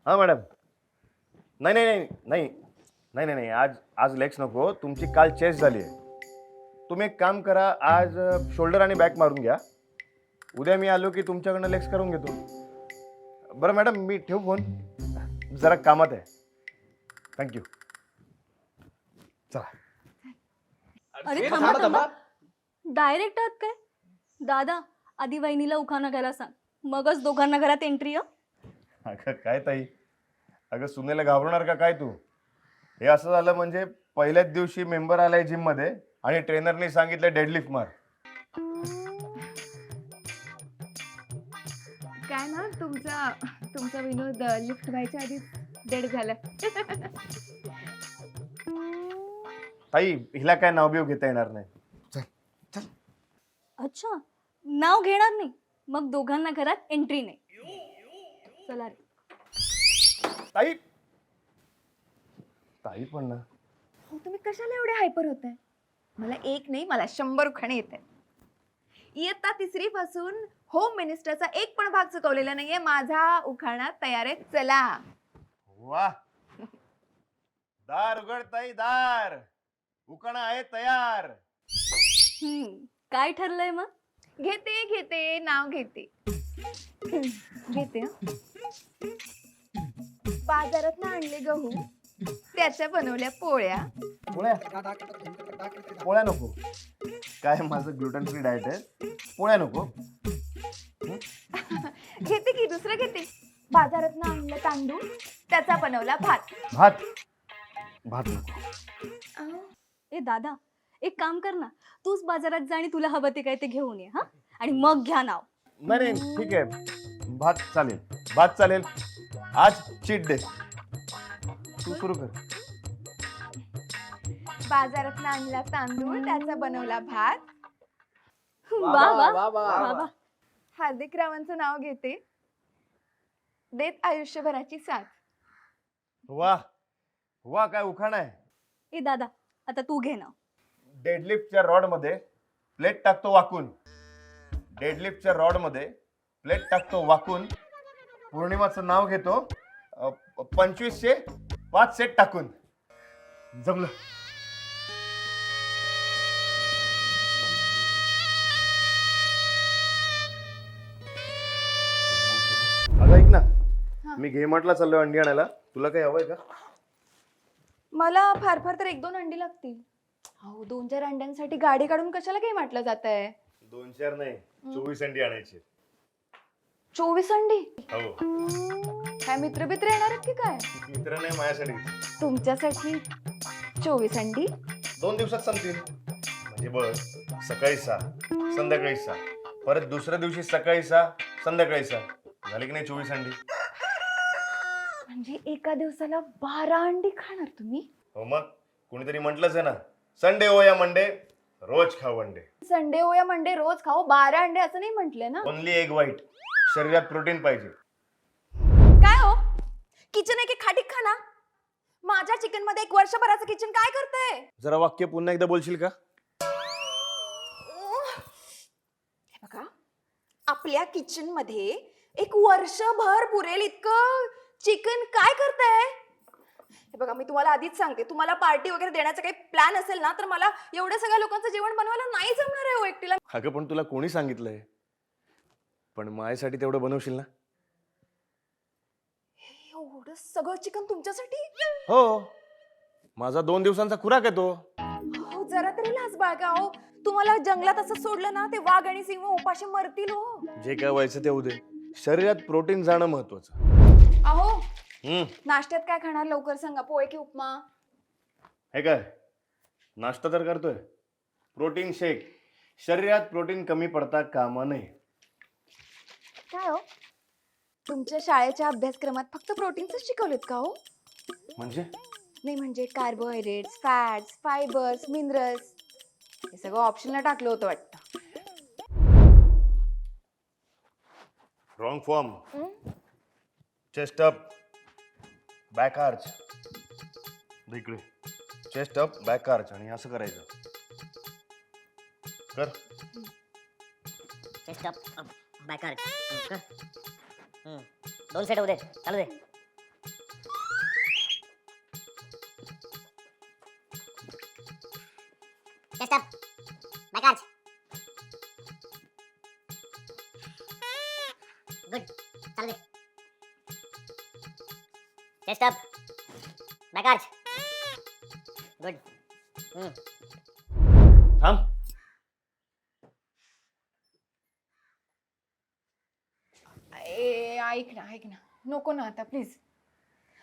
हां मॅडम. नाही नाही नाही नाही नाही नाही नाही आज आज लेग्स नको. तुमची काल चेस्ट झाली आहे. तुम्ही एक काम करा, आज शोल्डर आणि बॅक मारून घ्या. उद्या मी आलो की तुमच्याकडनं लेग्स करून घेतो. बरं मॅडम, मी ठेवू फोन, जरा कामात आहे. थँक्यू. चला. अरे थांबा थांबा, डायरेक्ट आहात काय? दादा, आधी वहिनीला उखाणा घ्यायला सांग, मगच दोघांना घरात एंट्री. अगं काय ताई, अगं सुनेला घाबरणार का काय तू? हे असं झालं म्हणजे पहिल्याच दिवशी मेंबर आलाय जिम मध्ये आणि ट्रेनरने सांगितलं डेडलिफ्ट मार. काय ना तुमचा विनोद लिफ्ट व्हायच्या आधी डेड झाला. ताई, हिला काय नाव बिव घेता येणार नाही. अच्छा, नाव घेणार नाही, मग दोघांना घरात एंट्री नाही. चला रे. ताई, ताई पण ना. हो, तुम्ही कशाला एवढे हायपर होताय? मला एक नाही, मला 100 उखाणे येत आहे. इयत्ता 3री पासून होम मिनिस्टरचा एक पण भाग चुकवलेला नाहीये. माझा उखाणा तयार आहे, चला. वा, दार उघड ताई, दार. उकाणा आहे तयार. काय ठरलंय मग? घेते नाव घेते. घेते हं. बाजारात आणले गहू, त्याच्या बनवल्या पोळ्या. पोळ्या पोळ्या नको. काय माझं ग्लुटन फ्री डाएट आहे. पोळ्या नको. घेते की दुसरं घेते. बाजारात आणलं तांदूळ, त्याचा बनवला भात. भात भात नको. ए दादा, एक काम कर ना, तूच बाजारात जा आणि तुला हवं ते काय ते घेऊन ये. हा, आणि मग घ्या नाव. नाही नाही, ठीक आहे, भात चालेल. भात चालेल. आज चीट डे. तू सुरू कर. बाजारात आणला तांदूळ, त्याचा बनवला भात. वा वा वा वा. हार्दिक रावांचं नाव घेते. देत आयुष्यभराची साथ. वा वा, काय उखाणा आहे. ए दादा, आता तू घे नाव. डेडलिफ्टच्या रॉड मध्ये प्लेट टाकतो वाकून. डेडलिफ्टच्या रॉड मध्ये प्लेट टाकतो वाकून. पौर्णिमाचं नाव घेतो 2500 5 सेट टाकून. जमलं. अगं ऐक ना, मी गेमार्टला चाललोय अंडी आणायला. तुला काही हवंय का? मला फार फार तर 1-2 अंडी लागतील. अहो, 2-4 अंड्यांसाठी गाडी काढून कशाला काही म्हटलं जात आहे? 2-4 नाही, 24 अंडी आणायची. 24 अंडी? हो. काय मित्र येणार आहेत की काय? मित्र नाही, माझ्यासाठी. तुमच्यासाठी 24 अंडी? 2 दिवसात संपतील. म्हणजे बघ, सकाळी 6, संध्याकाळी 6, परत दुसऱ्या दिवशी सकाळी 6, संध्याकाळी 6, झाली की नाही 24 अंडी. म्हणजे एका दिवसाला 12 अंडी खाणार तुम्ही? हो, मग कोणीतरी म्हटलंच आहे ना, संडे हो या मंडे, रोज खाऊ अंडे. संडे हो या मंडे, रोज खाओ. 12 अंडे असं नाही म्हटलंय ना. Only egg white. शरीरात प्रोटीन पाहिजे. काय हो, किचन आहे की खाटीक खाना? माझ्या चिकन मध्ये 1 वर्षभराचं किचन काय करतंय? जरा वाक्य पुन्हा एकदा बोलशील का? हे बघा, आपल्या किचन मध्ये 1 वर्षभर पुरेल इतकं चिकन काय करताय? हे बघा, मी तुम्हाला आधीच सांगते, तुम्हाला पार्टी वगैरे देण्याचा काही प्लॅन असेल ना, तर मला एवढ्या सगळ्या लोकांचं जेवण बनवायला नाही जमणार आहे हो एकटीला. अगं पण तुला कोणी सांगितलंय? पण माझ्यासाठी तेवढं बनवशील ना? एवढं सगळं चिकन तुमच्यासाठी? हो, माझा 2 दिवसांचा खुराक आहे तो. हो, जरा तरी लाज बाळगा. हो, तुम्हाला जंगलात असं सोडलं ना, ते वाघ आणि सिंह उपाशी मरतील हो. जे काय व्हायचं ते होऊ दे. शरीरात प्रोटीन जाणं महत्वाचं. अहो, नाश्त्यात काय खाणार लवकर सांगा. पोहे की उपमा? हे काय, नाश्ता तर करतोय. प्रोटीन शेक. शरीरात प्रोटीन कमी पडता कामा नये. काय हो, तुमच्या शाळेच्या अभ्यासक्रमात फक्त प्रोटीन्सच शिकवलेत का हो? म्हणजे नाही म्हणजे कार्बोहायड्रेट्स, फॅट्स, फायबर्स, मिनरल्स हे सगळं ऑप्शनला टाकलं होतं वाटतं. Wrong form. Chest up, back arch. इकडे चेस्ट अप, बॅक आर्च, आणि असं करायचं. कर. Chest up, back arch. 2 set होऊ दे, चालू दे. Chest up. Back arch. Good. चालू दे. Chest up. Back arch. Good. थांब. ऐक ना नको ना आता प्लीज.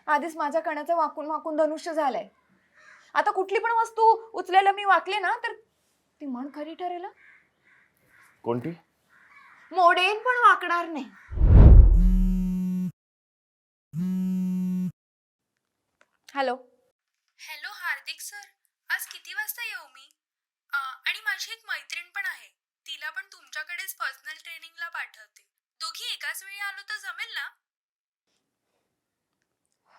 आधीच माझ्या कणाचं वाकून वाकून धनुष्य झालंय. आता कुठली पण वस्तू उचलायला मी वाकले ना तर ती म्हण खरी ठरेल. कोणती? मोडेन पण वाकणार नाही. हॅलो. हॅलो हार्दिक सर, आज किती वाजता येऊ मी? आणि माझी एक मैत्रीण पण आहे, तिला पण तुमच्याकडेच पर्सनल ट्रेनिंगला पाठवते. दोघी एकाच वेळी आलो तर जमेल ना?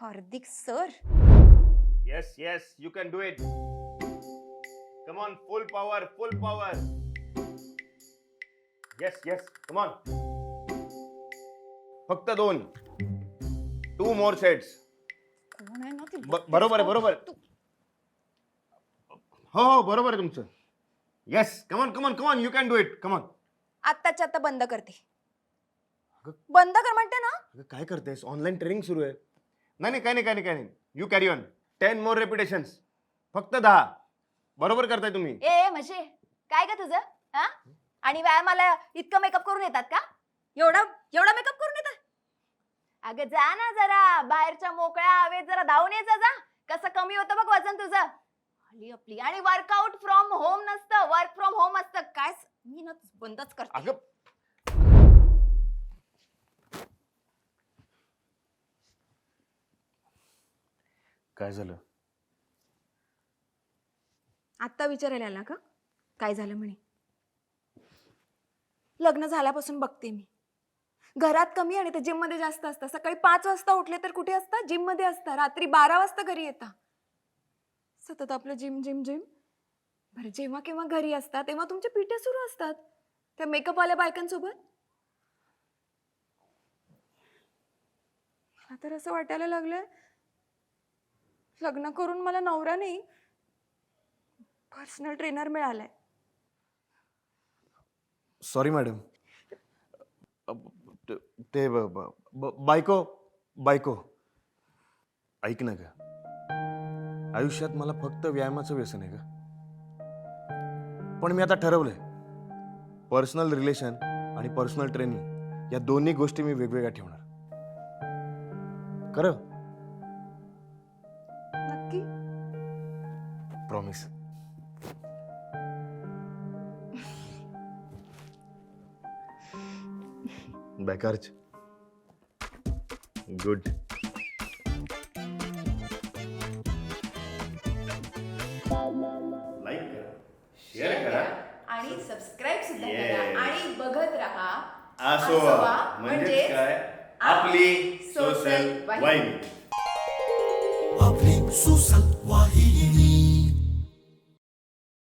Hardik sir. Yes yes, you can do it. Come on, full power, full power. Yes yes, come on. फक्त 2 मोर सेट्स. कोण आहे ना ती? बरोबर आहे, बरोबर आहे. हो बरोबर आहे तुमचं. Yes, come on come on come on, you can do it. Come on. आत्ताच्या आता बंद करते. अगं. बंद कर म्हणते ना. अगं काय करतेस? ऑनलाईन ट्रेनिंग सुरू आहे. नाही काय नाही. You carry on. 10 मोर रेपिटेशन्स. फक्त 10. बरोबर करताय तुम्ही. ए म्हणजे काय ग तुझं? हा? आणि व्यायामाला इतकं मेकअप करून येतात का? एवढा मेकअप करून येतात? अगं जा ना जरा बाहेरच्या मोकळ्या हवेत जरा धावून यायचं जा. कसं कमी होतं बघ वजन तुझं. आपली आणि वर्कआउट फ्रॉम होम नसतं, वर्क फ्रॉम होम असतं. काय मी ना बंदच करते. अगं काय झालं? आत्ता विचारायला आला का काय झालं म्हणे? लग्न झाल्यापासून बघते मी. घरात कमी आणि ते जिम मध्ये जास्त असतात. सकाळी 5 वाजता उठले तर कुठे असतात? जिम मध्ये असतात. रात्री 12 वाजता घरी येतात. सतत आपलं जिम जिम जिम. बरं जेव्हा केव्हा घरी असतात तेव्हा तुमचे पिठे सुरू असतात त्या मेकअप वाल्या बायकांसोबत. मला तर असं वाटायला लागलंय लग्न करून मला नवरा नाही पर्सनल ट्रेनर मिळालाय. Sorry madam. ते बायको ऐक ना ग. आयुष्यात मला फक्त व्यायामाचं व्यसन आहे ग. पण मी आता ठरवलंय, पर्सनल रिलेशन आणि पर्सनल ट्रेनिंग या दोन्ही गोष्टी मी वेगवेगळ्या ठेवणार. खरं? नक्की? प्रॉमिस. बॅकआर्च. गुड. लाईक करा, शेअर करा आणि सबस्क्राईब सुद्धा Yes. करा आणि बघत राहा आसोवा, म्हणजेच काय? आपली सोशल वाहिनी.